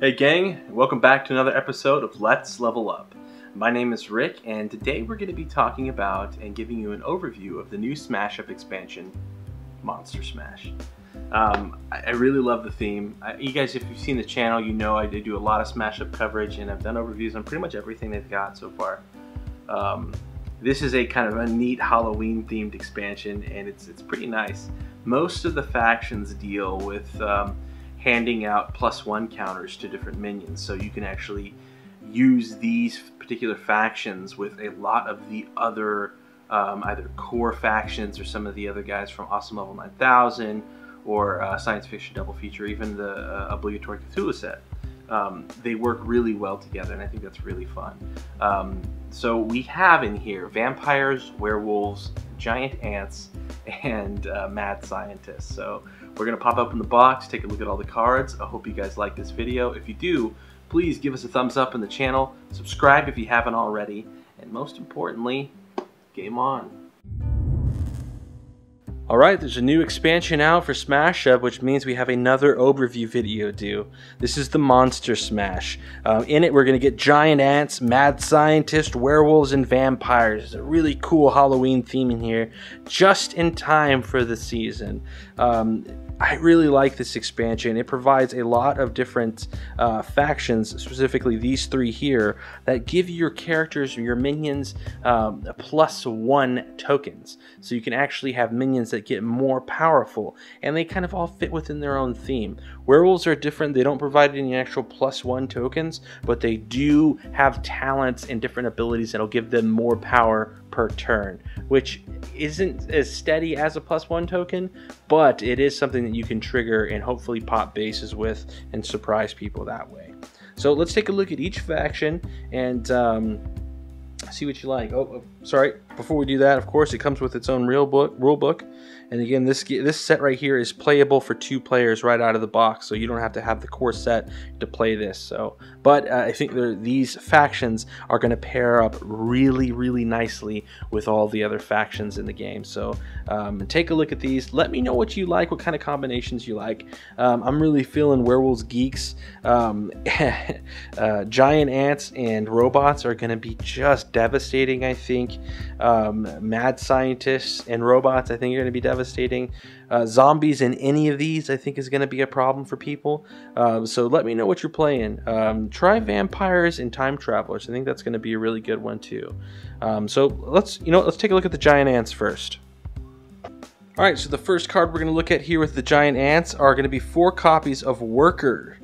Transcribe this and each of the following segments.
Hey gang, welcome back to another episode of Let's Level Up. My name is Rick, and today we're going to be talking about and giving you an overview of the new Smash Up expansion, Monster Smash. I really love the theme. You guys, if you've seen the channel, you know I do a lot of Smash Up coverage, and I've done overviews on pretty much everything they've got so far. This is a kind of a neat Halloween themed expansion, and it's pretty nice. Most of the factions deal with handing out +1 counters to different minions, so you can actually use these particular factions with a lot of the other either core factions or some of the other guys from Awesome Level 9000 or Science Fiction Double Feature, even the obligatory Cthulhu set. They work really well together, and I think that's really fun. So we have in here vampires, werewolves, giant ants, and mad scientists. So we're going to pop open the box, take a look at all the cards. I hope you guys like this video. If you do, please give us a thumbs up on the channel, subscribe if you haven't already, and most importantly, game on. Alright, there's a new expansion out for Smash Up, which means we have another overview video due. This is the Monster Smash. In it, we're going to get giant ants, mad scientists, werewolves, and vampires. It's a really cool Halloween theme in here, just in time for the season. I really like this expansion. It provides a lot of different factions, specifically these three here, that give your characters or your minions +1 tokens. So you can actually have minions that get more powerful, and they kind of all fit within their own theme. Werewolves are different. They don't provide any actual +1 tokens, but they do have talents and different abilities that'll give them more power per turn, which isn't as steady as a +1 token, but it is something that you can trigger and hopefully pop bases with and surprise people that way. So let's take a look at each faction and see what you like. Oh, sorry, before we do that, of course, it comes with its own rule book. And again, this set right here is playable for 2 players right out of the box, so you don't have to have the core set to play this. So, but I think these factions are going to pair up really, really nicely with all the other factions in the game. So take a look at these. Let me know what you like, what kind of combinations you like. I'm really feeling Werewolves Geeks. Giant ants and robots are going to be just devastating, I think. Mad scientists and robots, I think, are going to be devastating. Zombies in any of these, I think, is going to be a problem for people. So let me know what you're playing. Try vampires and time travelers. I think that's going to be a really good one too. So let's take a look at the giant ants first. All right, so the first card we're going to look at here with the giant ants are going to be 4 copies of Worker.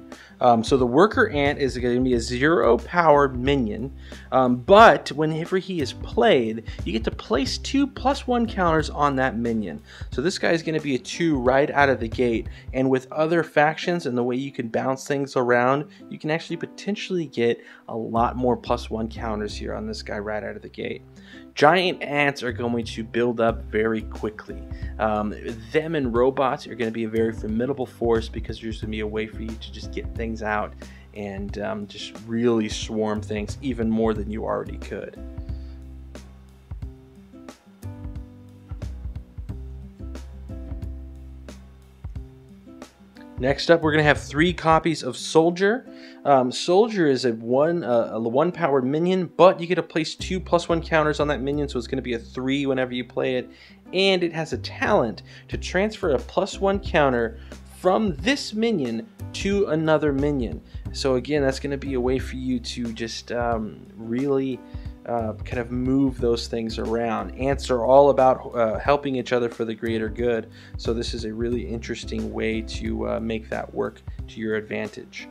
So the Worker Ant is going to be a 0 power minion, but whenever he is played, you get to place 2 +1 counters on that minion. So this guy is going to be a 2 right out of the gate, and with other factions and the way you can bounce things around, you can actually potentially get a lot more +1 counters here on this guy right out of the gate. Giant ants are going to build up very quickly. Them and robots are going to be a very formidable force because there's going to be a way for you to just get things out and just really swarm things even more than you already could. Next up, we're going to have 3 copies of Soldier. Soldier is a 1 power minion, but you get to place 2 +1 counters on that minion, so it's going to be a 3 whenever you play it. And it has a talent to transfer a +1 counter from this minion to another minion. So again, that's going to be a way for you to just really kind of move those things around. Ants are all about helping each other for the greater good, so this is a really interesting way to make that work to your advantage.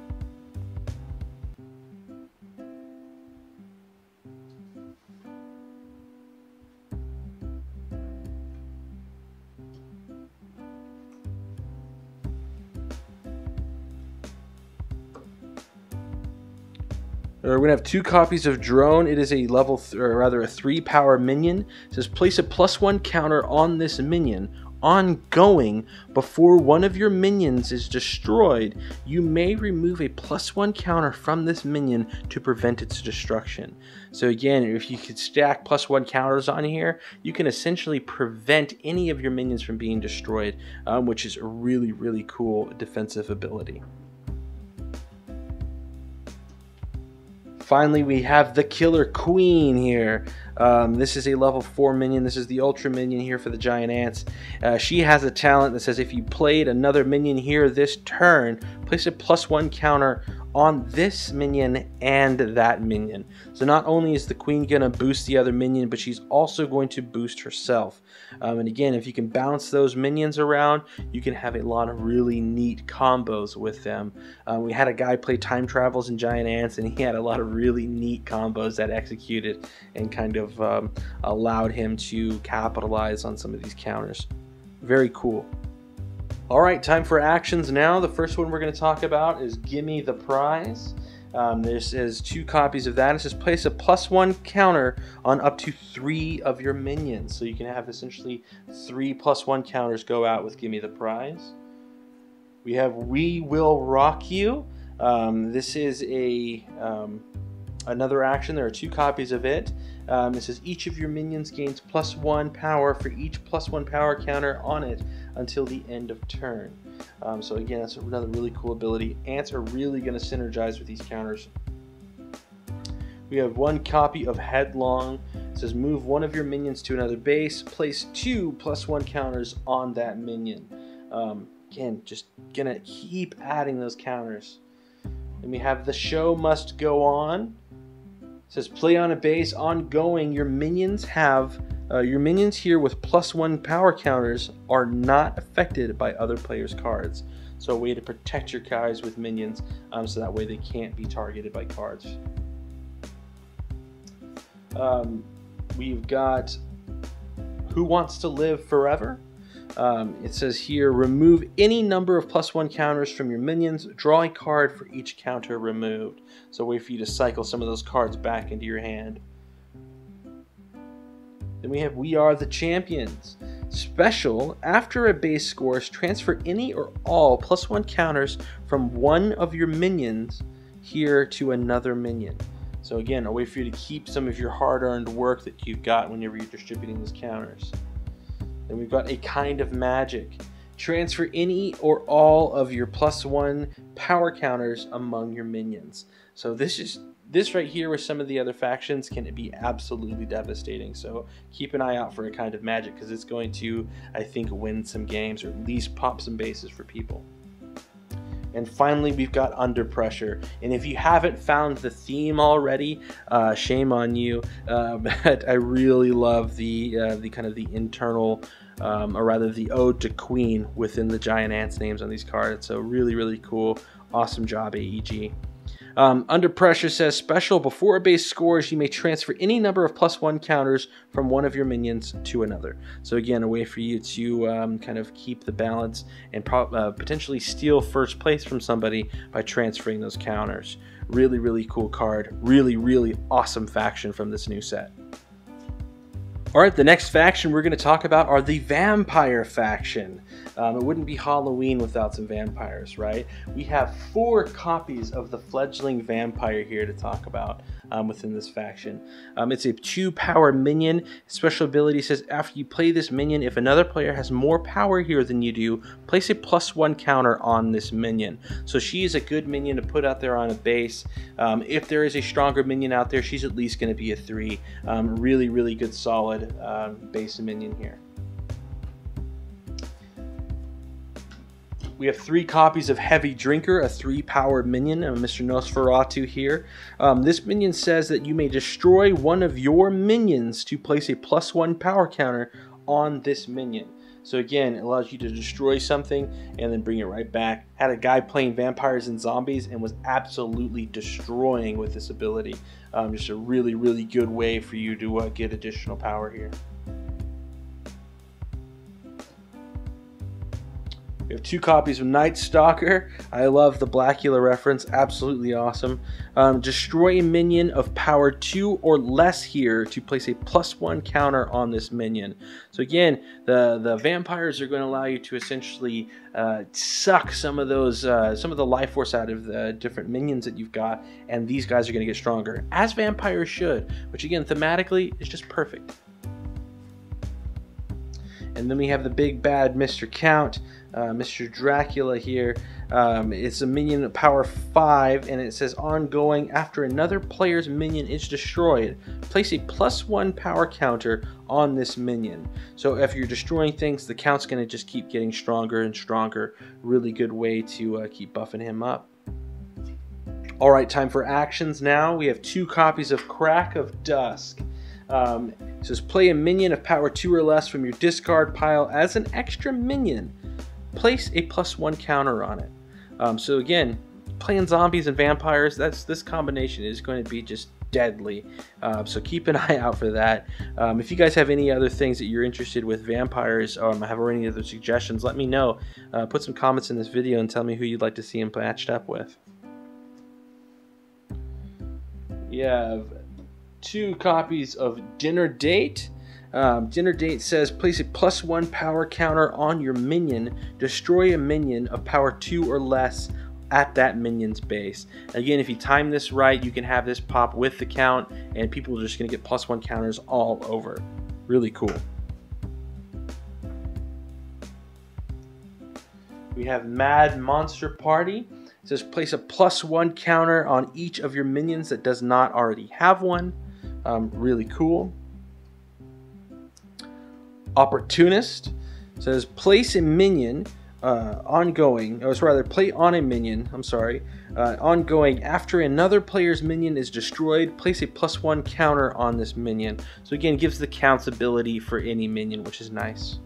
We're going to have 2 copies of Drone. It is a level, or rather a 3 power minion. It says place a +1 counter on this minion ongoing before one of your minions is destroyed. You may remove a +1 counter from this minion to prevent its destruction. So again, if you could stack +1 counters on here, you can essentially prevent any of your minions from being destroyed, which is a really, really cool defensive ability. Finally, we have the Killer Queen here. This is a level 4 minion. This is the Ultra Minion here for the Giant Ants. She has a talent that says if you played another minion here this turn, place a +1 counter on this minion and that minion. So not only is the Queen going to boost the other minion, but she's also going to boost herself. And again, if you can bounce those minions around, you can have a lot of really neat combos with them. We had a guy play Time Travels in Giant Ants, and he had a lot of really neat combos that executed and kind of allowed him to capitalize on some of these counters. Very cool. Alright, time for actions now. The first one we're going to talk about is Gimme the Prize. This is 2 copies of that. It says place a +1 counter on up to 3 of your minions. So you can have essentially 3 +1 counters go out with Gimme the Prize. We have We Will Rock You. This is another action. There are 2 copies of it. It says each of your minions gains +1 power for each +1 power counter on it until the end of turn. So again, that's another really cool ability. Ants are really going to synergize with these counters. We have 1 copy of Headlong. It says move 1 of your minions to another base, place 2 +1 counters on that minion. Again, just gonna keep adding those counters. Then we have The Show Must Go On. It says play on a base ongoing. Your minions here with +1 power counters are not affected by other players' cards. So a way to protect your guys with minions, so that way they can't be targeted by cards. We've got Who Wants to Live Forever. It says here, remove any number of +1 counters from your minions. Draw a card for each counter removed. So a way for you to cycle some of those cards back into your hand. Then we have We Are the Champions. Special, after a base scores, transfer any or all +1 counters from one of your minions here to another minion. So again, a way for you to keep some of your hard-earned work that you've got whenever you're distributing these counters. Then we've got A Kind of Magic. Transfer any or all of your +1 power counters among your minions. So this right here with some of the other factions can be absolutely devastating. So keep an eye out for A Kind of Magic, because it's going to, I think, win some games or at least pop some bases for people. And finally, we've got Under Pressure. And if you haven't found the theme already, shame on you. But I really love the kind of the internal, or rather the ode to Queen within the Giant Ants names on these cards. So really, really cool. Awesome job, AEG. Under Pressure says special, before a base scores, you may transfer any number of +1 counters from one of your minions to another. So again, a way for you to kind of keep the balance and potentially steal first place from somebody by transferring those counters. Really, really cool card. Really, really awesome faction from this new set. Alright, the next faction we're going to talk about are the Vampire faction. It wouldn't be Halloween without some vampires, right? We have 4 copies of the Fledgling Vampire here to talk about within this faction. It's a 2 power minion. Special ability says after you play this minion, if another player has more power here than you do, place a +1 counter on this minion. So she is a good minion to put out there on a base. If there is a stronger minion out there, she's at least going to be a 3. Really, really good solid base minion here. We have 3 copies of Heavy Drinker, a 3-power minion, Mr. Nosferatu here. This minion says that you may destroy one of your minions to place a +1 power counter on this minion. So again, it allows you to destroy something and then bring it right back. Had a guy playing vampires and zombies and was absolutely destroying with this ability. Just a really, really good way for you to get additional power here. We have 2 copies of Night Stalker. I love the Blackula reference, absolutely awesome. Destroy a minion of power 2 or less here to place a +1 counter on this minion. So again, the vampires are going to allow you to essentially suck some of the life force out of the different minions that you've got, and these guys are going to get stronger, as vampires should, which again, thematically, is just perfect. And then we have the big bad Mr. Count, Mr. Dracula here. It's a minion power 5, and it says ongoing after another player's minion is destroyed. Place a +1 power counter on this minion. So if you're destroying things, the count's going to just keep getting stronger and stronger. Really good way to keep buffing him up. Alright, time for actions now. We have 2 copies of Crack of Dusk. It says play a minion of power 2 or less from your discard pile as an extra minion. Place a +1 counter on it. So again, playing zombies and vampires, this combination is going to be just deadly. So keep an eye out for that. If you guys have any other things that you're interested with vampires, or have any other suggestions, let me know. Put some comments in this video and tell me who you'd like to see them matched up with. We have 2 copies of Dinner Date. Dinner Date says place a +1 power counter on your minion. Destroy a minion of power 2 or less at that minion's base. Again, if you time this right, you can have this pop with the count, and people are just going to get +1 counters all over. Really cool. We have Mad Monster Party. It says place a +1 counter on each of your minions that does not already have one. Really cool. Opportunist says place a minion ongoing, or rather play on a minion, ongoing after another player's minion is destroyed. Place a +1 counter on this minion. So again, gives the counts ability for any minion, which is nice.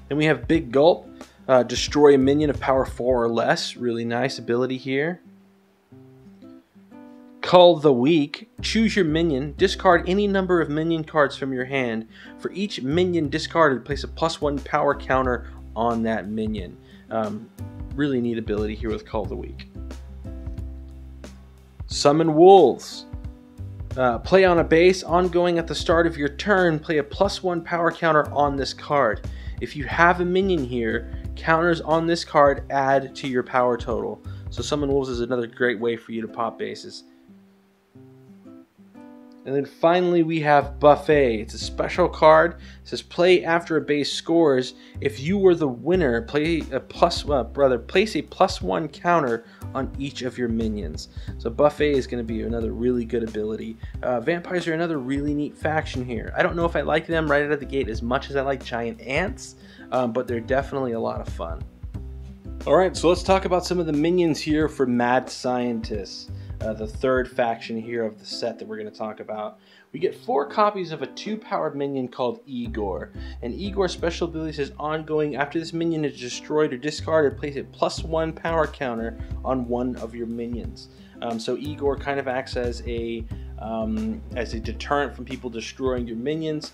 Then we have Big Gulp. Destroy a minion of power 4 or less. Really nice ability here. Cull the Weak. Choose your minion. Discard any number of minion cards from your hand. For each minion discarded, place a +1 power counter on that minion. Really neat ability here with Cull the Weak. Summon Wolves. Play on a base. Ongoing at the start of your turn, play a +1 power counter on this card. If you have a minion here, counters on this card add to your power total. So Summon Wolves is another great way for you to pop bases. And then finally we have Buffet. It's a special card. It says play after a base scores. If you were the winner, place a +1 counter on each of your minions. So Buffet is going to be another really good ability. Vampires are another really neat faction here. I don't know if I like them right out of the gate as much as I like Giant Ants, but they're definitely a lot of fun. Alright, so let's talk about some of the minions here for Mad Scientists. The 3rd faction here of the set that we're going to talk about. We get 4 copies of a 2-powered minion called Igor. And Igor's special ability says ongoing after this minion is destroyed or discarded, place a +1 power counter on one of your minions. So Igor kind of acts as a deterrent from people destroying your minions,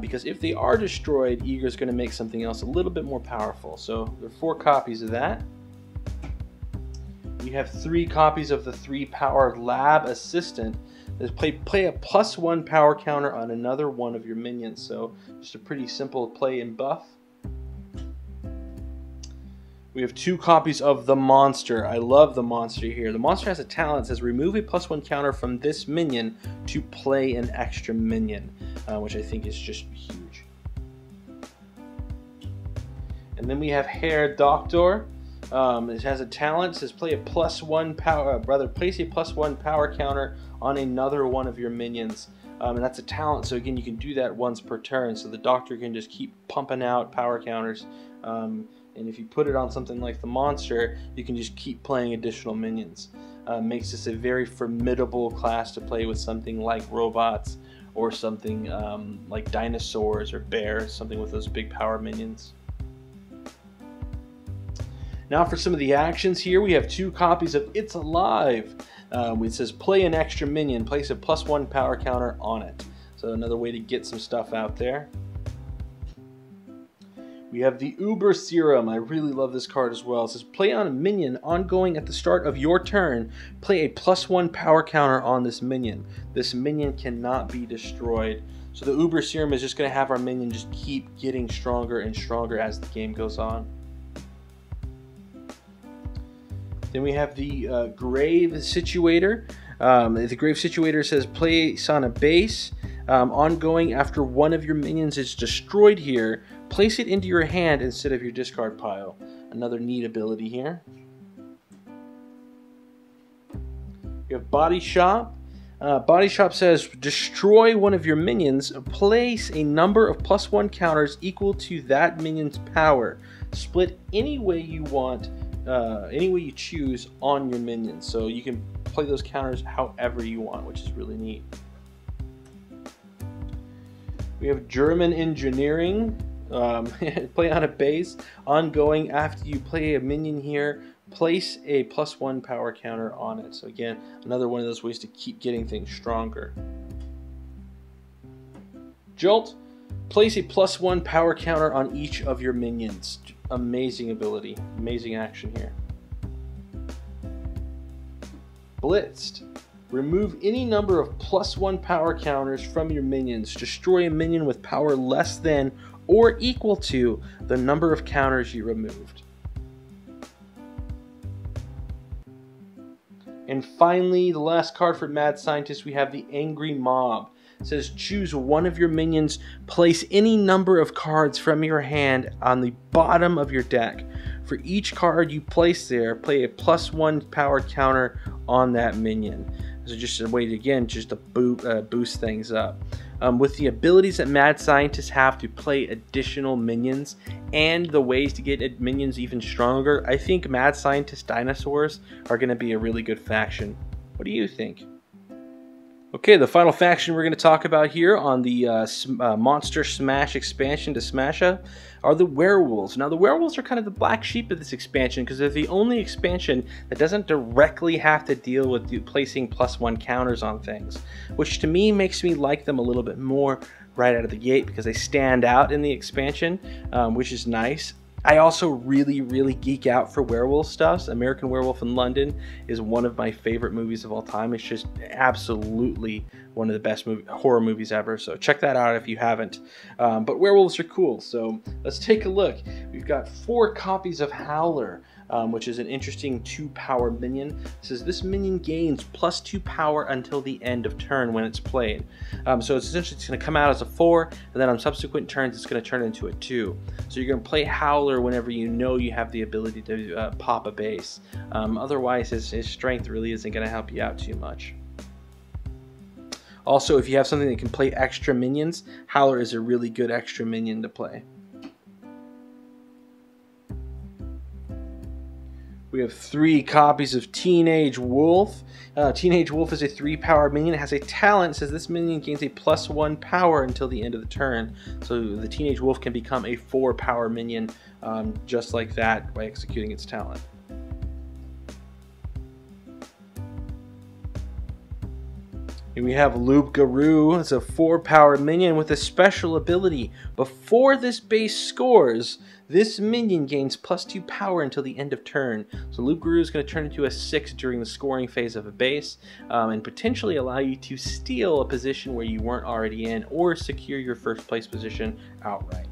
because if they are destroyed, Igor's going to make something else a little bit more powerful. So there are 4 copies of that. We have 3 copies of the 3-powered Lab Assistant. Play a +1 power counter on another one of your minions. So just a pretty simple play and buff. We have 2 copies of the Monster. I love the Monster here. The Monster has a talent that says remove a +1 counter from this minion to play an extra minion, which I think is just huge. And then we have Hair Doctor. It has a talent. It says play a +1 power, place a +1 power counter on another one of your minions. And that's a talent, so again, you can do that once per turn. So the Doctor can just keep pumping out power counters. And if you put it on something like the Monster, you can just keep playing additional minions. Makes this a very formidable class to play with something like robots, or something like dinosaurs or bears, something with those big power minions. Now for some of the actions here, we have 2 copies of It's Alive. It says play an extra minion, place a +1 power counter on it. So another way to get some stuff out there. We have the Uber Serum. I really love this card as well. It says play on a minion ongoing at the start of your turn. Play a +1 power counter on this minion. This minion cannot be destroyed. So the Uber Serum is just going to have our minion just keep getting stronger and stronger as the game goes on. Then we have the Grave Situator. The Grave Situator says place on a base. Ongoing after one of your minions is destroyed here, place it into your hand instead of your discard pile. Another neat ability here. You have Body Shop. Body Shop says, destroy one of your minions, place a number of +1 counters equal to that minion's power. Split any way you want, any way you choose on your minions. So you can play those counters however you want, which is really neat. We have German Engineering. Play on a base. Ongoing, after you play a minion here, place a +1 power counter on it. So again, another one of those ways to keep getting things stronger. Jolt, place a +1 power counter on each of your minions. Amazing ability, amazing action here. Blitzed, remove any number of +1 power counters from your minions. Destroy a minion with power less than or equal to the number of counters you removed. And finally, the last card for Mad Scientist, we have the Angry Mob. It says choose one of your minions, place any number of cards from your hand on the bottom of your deck. For each card you place there, play a +1 power counter on that minion. So just a way to, again, just to boost things up. With the abilities that Mad Scientists have to play additional minions and the ways to get minions even stronger, I think Mad Scientist Dinosaurs are going to be a really good faction. What do you think? Okay, the final faction we're going to talk about here on the Monster Smash expansion to Smash Up are the Werewolves. Now, the Werewolves are kind of the black sheep of this expansion because they're the only expansion that doesn't directly have to deal with placing +1 counters on things, which to me makes me like them a little bit more right out of the gate because they stand out in the expansion, which is nice. I also really geek out for werewolf stuff. American Werewolf in London is one of my favorite movies of all time. It's just absolutely one of the best horror movies ever, so check that out if you haven't. But werewolves are cool, so let's take a look. We've got 4 copies of Howler, which is an interesting 2-power minion. It says this minion gains +2 power until the end of turn when it's played. So it's essentially going to come out as a 4, and then on subsequent turns it's going to turn into a 2. So you're going to play Howler whenever you know you have the ability to pop a base. Otherwise, his strength really isn't going to help you out too much. Also, if you have something that can play extra minions, Howler is a really good extra minion to play. We have 3 copies of Teenage Wolf. Teenage Wolf is a 3-power minion. It has a talent. It says this minion gains a +1 power until the end of the turn. So the Teenage Wolf can become a 4-power minion just like that by executing its talent. And we have Loop Garou. It's a 4-power minion with a special ability. Before this base scores, this minion gains +2 power until the end of turn. So Loop Garou is going to turn into a 6 during the scoring phase of a base, and potentially allow you to steal a position where you weren't already in, or secure your first place position outright.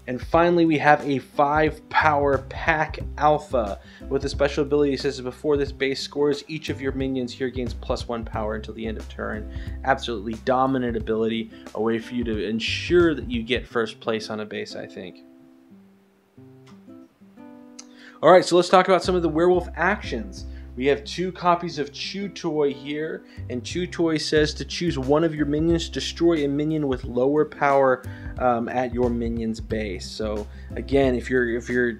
And finally, we have a 5-power Pack Alpha with a special ability that says before this base scores, each of your minions here gains +1 power until the end of turn. Absolutely dominant ability, a way for you to ensure that you get first place on a base, I think. Alright, so let's talk about some of the werewolf actions. We have 2 copies of Chew Toy here, and Chew Toy says to choose one of your minions, destroy a minion with lower power at your minion's base. So again, if you're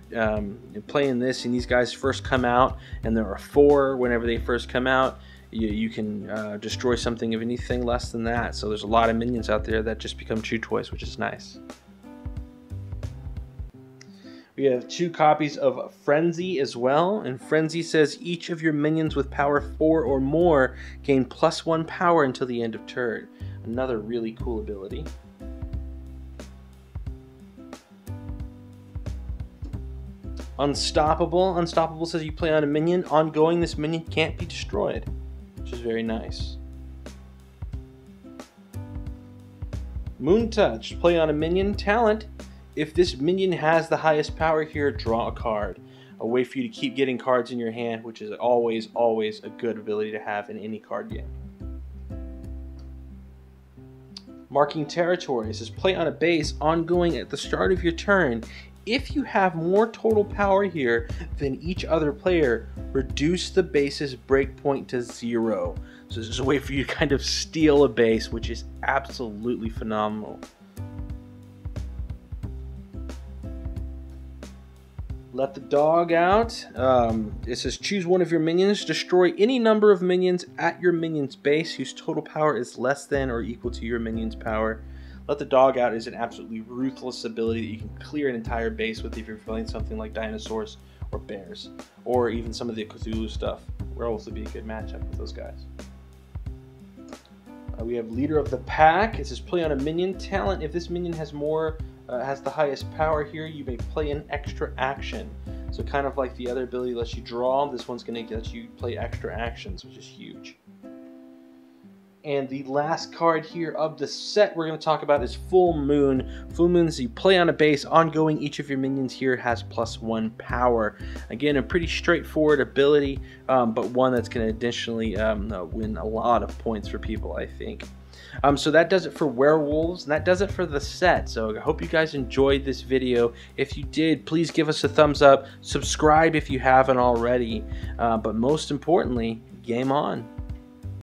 playing this and these guys first come out, and there are 4 whenever they first come out, you can destroy something of anything less than that. So there's a lot of minions out there that just become Chew Toys, which is nice. We have 2 copies of Frenzy as well, and Frenzy says each of your minions with power 4 or more gain +1 power until the end of turn. Another really cool ability. Unstoppable. Unstoppable says you play on a minion. Ongoing, this minion can't be destroyed, which is very nice. Moon Touch. Play on a minion. Talent. If this minion has the highest power here, draw a card. A way for you to keep getting cards in your hand, which is always a good ability to have in any card game. Marking territory. It says play on a base ongoing at the start of your turn. If you have more total power here than each other player, reduce the base's breakpoint to 0. So this is a way for you to kind of steal a base, which is absolutely phenomenal. Let the dog out. It says choose one of your minions. Destroy any number of minions at your minion's base whose total power is less than or equal to your minion's power. Let the dog out is an absolutely ruthless ability that you can clear an entire base with if you're playing something like dinosaurs or bears, or even some of the Cthulhu stuff. Werewolves would be a good matchup with those guys. We have leader of the pack. It says play on a minion talent. If this minion has has the highest power here, you may play an extra action. So kind of like the other ability lets you draw, this one's going to let you play extra actions, which is huge. And the last card here of the set we're going to talk about is Full Moon. Full Moon is you play on a base ongoing. Each of your minions here has +1 power. Again, a pretty straightforward ability, but one that's going to additionally win a lot of points for people, I think. So that does it for Werewolves, and that does it for the set. So I hope you guys enjoyed this video. If you did, please give us a thumbs up. Subscribe if you haven't already. But most importantly, game on.